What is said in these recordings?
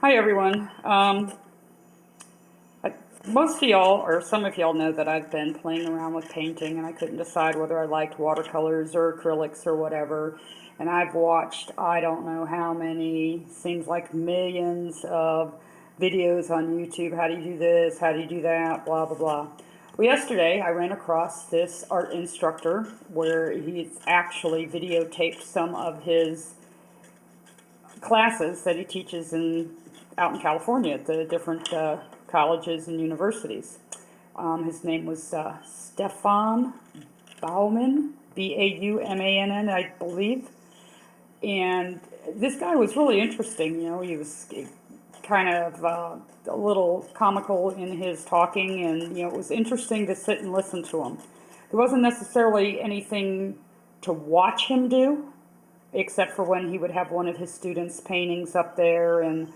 Hi everyone. Most of y'all, or some of y'all, know that I've been playing around with painting, and I couldn't decide whether I liked watercolors or acrylics or whatever. And I've watched I don't know how many, seems like millions of videos on YouTube. How do you do this? How do you do that? Blah blah blah. Well, yesterday I ran across this art instructor where he's actually videotaped some of his classes that he teaches out in California at the different colleges and universities. His name was Stefan Baumann, Baumann, I believe. And this guy was really interesting. He was kind of a little comical in his talking, and it was interesting to sit and listen to him. There wasn't necessarily anything to watch him do, except for when he would have one of his students' paintings up there and,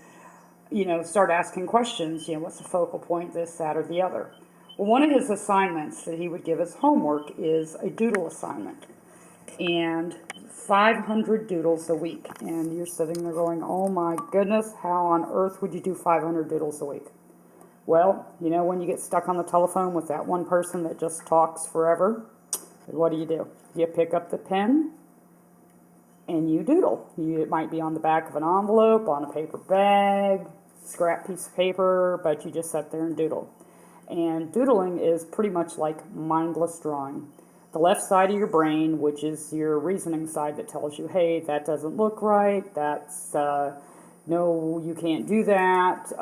start asking questions, what's the focal point, this, that, or the other. Well, one of his assignments that he would give as homework is a doodle assignment. And 500 doodles a week. And you're sitting there going, oh my goodness, how on earth would you do 500 doodles a week? Well, when you get stuck on the telephone with that one person that just talks forever, what do? You pick up the pen and you doodle. It might be on the back of an envelope, on a paper bag, scrap piece of paper, but you just sit there and doodle. And doodling is pretty much like mindless drawing. The left side of your brain, which is your reasoning side that tells you, hey, that doesn't look right, that's, no, you can't do that,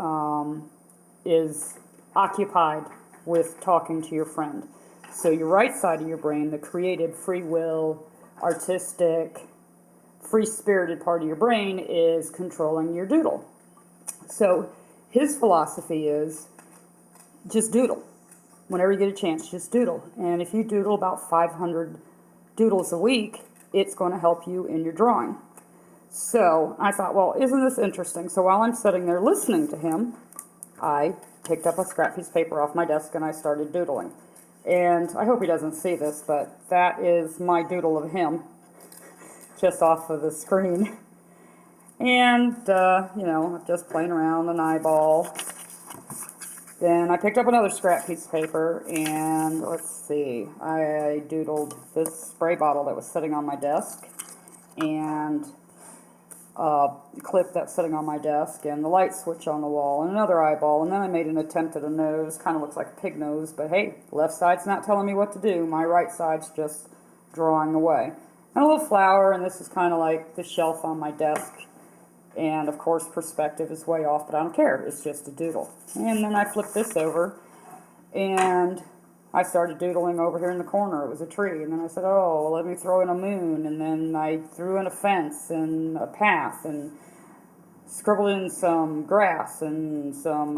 is occupied with talking to your friend. So your right side of your brain, the creative, free will, artistic, free-spirited part of your brain, is controlling your doodle. So his philosophy is just doodle. Whenever you get a chance, just doodle. And if you doodle about 500 doodles a week, it's going to help you in your drawing. So I thought, well, isn't this interesting? So while I'm sitting there listening to him, I picked up a scrap piece of paper off my desk and I started doodling. And I hope he doesn't see this, but that is my doodle of him, just off of the screen. And, just playing around an eyeball. Then I picked up another scrap piece of paper, and let's see, I doodled this spray bottle that was sitting on my desk, and a clip that's sitting on my desk, and the light switch on the wall, and another eyeball, and then I made an attempt at a nose. Kind of looks like a pig nose, but hey, left side's not telling me what to do. My right side's just drawing away. And a little flower, and this is kind of like the shelf on my desk. And of course, perspective is way off, but I don't care. It's just a doodle. And then I flipped this over, and I started doodling over here in the corner. It was a tree. And then I said, oh, well, let me throw in a moon. And then I threw in a fence and a path and scribbled in some grass and some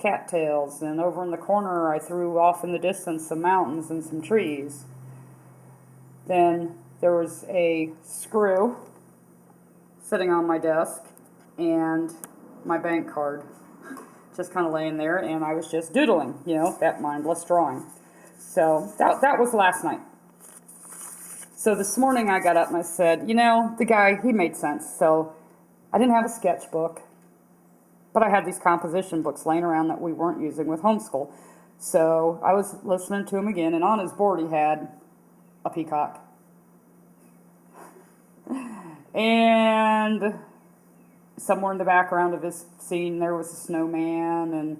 cattails. And over in the corner, I threw off in the distance some mountains and some trees. Then there was a screw sitting on my desk and my bank card just kind of laying there, and I was just doodling, that mindless drawing. So that was last night. So this morning I got up and I said, the guy, he made sense. So I didn't have a sketchbook, but I had these composition books laying around that we weren't using with homeschool. So I was listening to him again, and on his board he had a peacock. And somewhere in the background of his scene there was a snowman,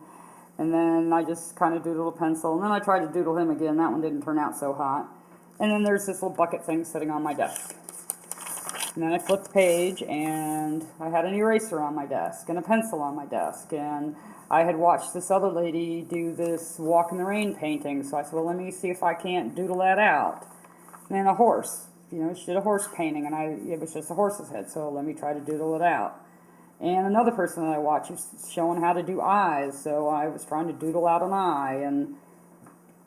and then I just kind of doodled a pencil, and then I tried to doodle him again. That one didn't turn out so hot. And then there's this little bucket thing sitting on my desk. And then I flipped the page, and I had an eraser on my desk and a pencil on my desk, and I had watched this other lady do this walk in the rain painting, so I said, well, let me see if I can't doodle that out. And then a horse. She did a horse painting, and it was just a horse's head, so let me try to doodle it out. And another person that I watched was showing how to do eyes, so I was trying to doodle out an eye, and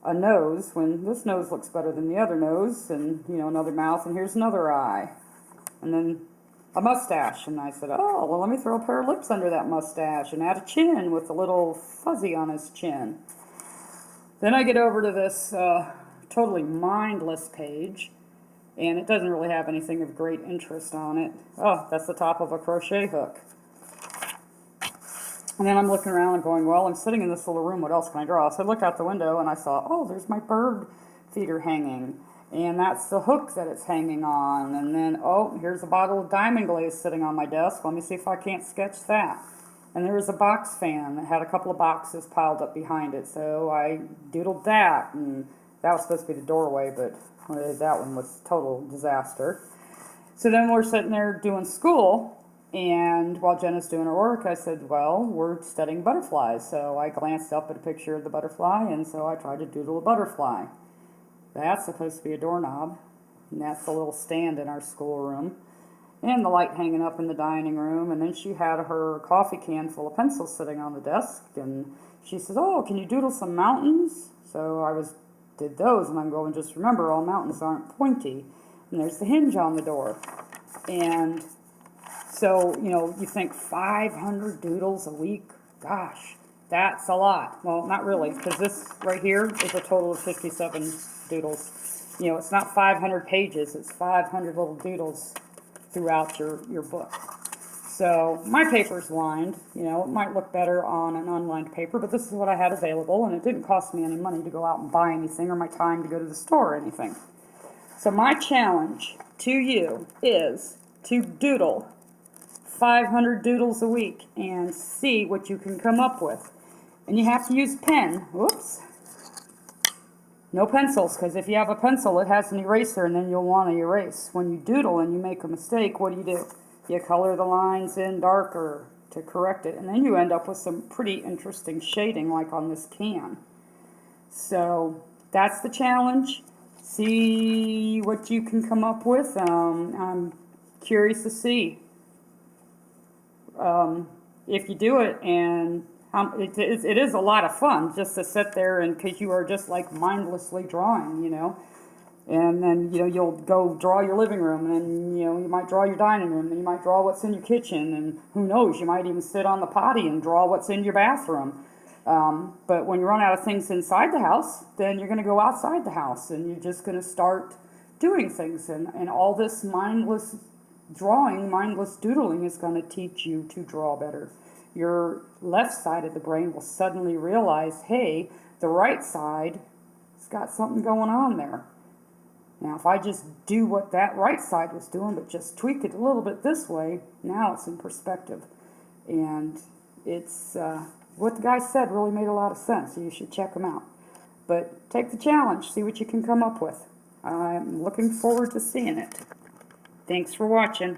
a nose, when this nose looks better than the other nose, and, another mouth, and here's another eye. And then a mustache, and I said, oh, well, let me throw a pair of lips under that mustache, and add a chin with a little fuzzy on his chin. Then I get over to this totally mindless page, and it doesn't really have anything of great interest on it. Oh, that's the top of a crochet hook. And then I'm looking around and going, well, I'm sitting in this little room, what else can I draw? So I looked out the window and I saw, oh, there's my bird feeder hanging. And that's the hook that it's hanging on. And then, oh, here's a bottle of diamond glaze sitting on my desk. Let me see if I can't sketch that. And there was a box fan that had a couple of boxes piled up behind it. So I doodled that. And that was supposed to be the doorway, but that one was total disaster. So then we're sitting there doing school. And while Jenna's doing her work, I said, well, we're studying butterflies. So I glanced up at a picture of the butterfly, and so I tried to doodle a butterfly. That's supposed to be a doorknob, and that's the little stand in our schoolroom. And the light hanging up in the dining room, and then she had her coffee can full of pencils sitting on the desk, and she says, oh, can you doodle some mountains? So I did those, and I'm going, just remember, all mountains aren't pointy. And there's the hinge on the door. And so, you think 500 doodles a week? Gosh, that's a lot. Well, not really, because this right here is a total of 57 doodles. It's not 500 pages, it's 500 little doodles throughout your book. So my paper's lined. It might look better on an unlined paper, but this is what I had available, and it didn't cost me any money to go out and buy anything or my time to go to the store or anything. So my challenge to you is to doodle 500 doodles a week and see what you can come up with. And you have to use pen. Whoops. No pencils, because if you have a pencil, it has an eraser, and then you'll want to erase. When you doodle and you make a mistake, what do? You color the lines in darker to correct it, and then you end up with some pretty interesting shading, like on this can. So that's the challenge. See what you can come up with. I'm curious to see if you do it, and it is a lot of fun just to sit there, and because you are just like mindlessly drawing, and then you'll go draw your living room, and you might draw your dining room, and you might draw what's in your kitchen, and who knows, you might even sit on the potty and draw what's in your bathroom. But when you run out of things inside the house, then you're going to go outside the house, and you're just going to start doing things, and all this mindless drawing, mindless doodling is going to teach you to draw better. Your left side of the brain will suddenly realize, hey, the right side has got something going on there. Now, if I just do what that right side was doing, but just tweak it a little bit this way, now it's in perspective. And it's, what the guy said really made a lot of sense, so you should check him out. But take the challenge, see what you can come up with. I'm looking forward to seeing it. Thanks for watching.